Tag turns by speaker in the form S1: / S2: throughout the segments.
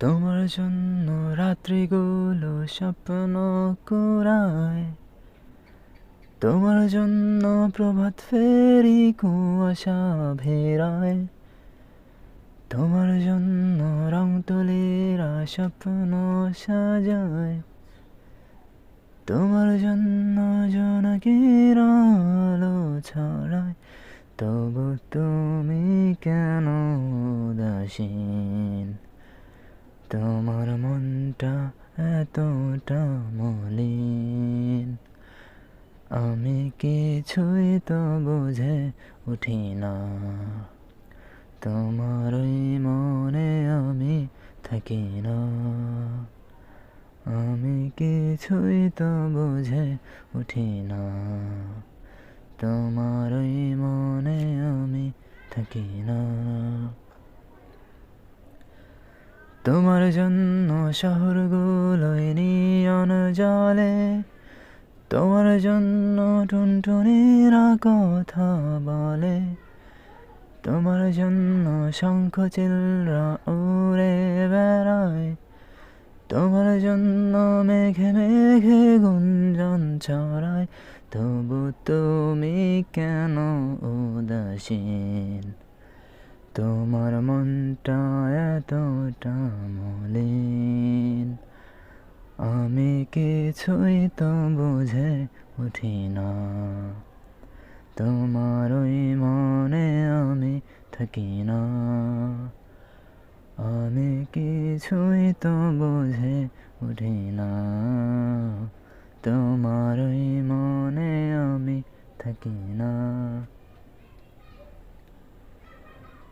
S1: তোমার জন্য রাত্রিগুলো স্বপ্ন কুড়ায়, তোমার জন্য প্রভাত ফেরি কুয়াশা ভেরায়, তোমার জন্য রং তুলিরা স্বপ্ন সাজায়, তোমার জন্য জোনাকির আলো ছড়ায়। তবু তুমি কেন উদাসীন? তোমার মনটা এতটা মলিন, আমি কিছুই তো বুঝে উঠি না। তোমার ওই মনে আমি থাকি না, আমি কিছুই তো বুঝে উঠি না। তোমার ওই মনে আমি থাকি না। তোমার জন্য শহরগুলোয় নিয়ন জ্বলে, তোমার জন্য টুনটুনিরা কথা বলে, তোমার জন্য শঙ্খচিলরা উড়ে বেড়ায়, তোমার জন্য মেঘে মেঘে গুঞ্জন ছড়ায়। তবু তুমি কেন উদাসীন? তোমার মনটা এতটা মলিন, আমি কিছুই তো বুঝে উঠি না। তোমার ওই মনে আমি থাকি না, আমি কিছুই তো বুঝে উঠি না। তোমার ওই মনে আমি থাকি না।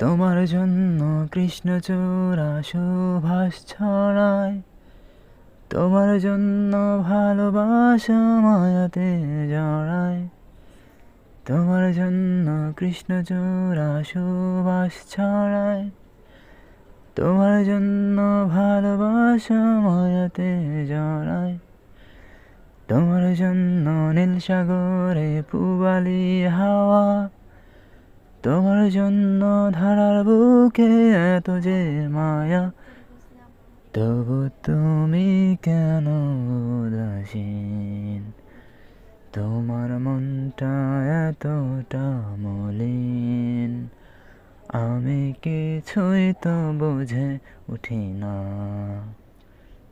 S1: তোমার জন্য কৃষ্ণচূড়া সুভাষ ছড়ায়, তোমার জন্য ভালোবাসা মায়াতে জড়ায়, তোমার জন্য কৃষ্ণচূড়া সুভাষ ছড়ায়, তোমার জন্য ভালোবাসা মায়াতে জড়ায়, তোমার জন্য নীল সাগরে পূবালি হাওয়া, তোমার জন্য ধারার বুকে এত যে মায়া। তবু তুমি কেন উদাসীন? তোমার মনটা এতটা মলিন, আমি কিছুই তো বুঝে উঠি না।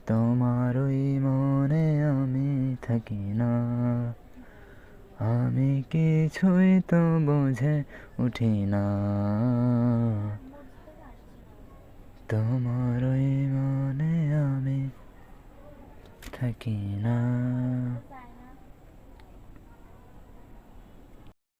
S1: তোমার ওই মনে আমি থাকি না, আমি কিছুই তো বুঝে উঠি না। তোমার ওই মনে আমি থাকি না।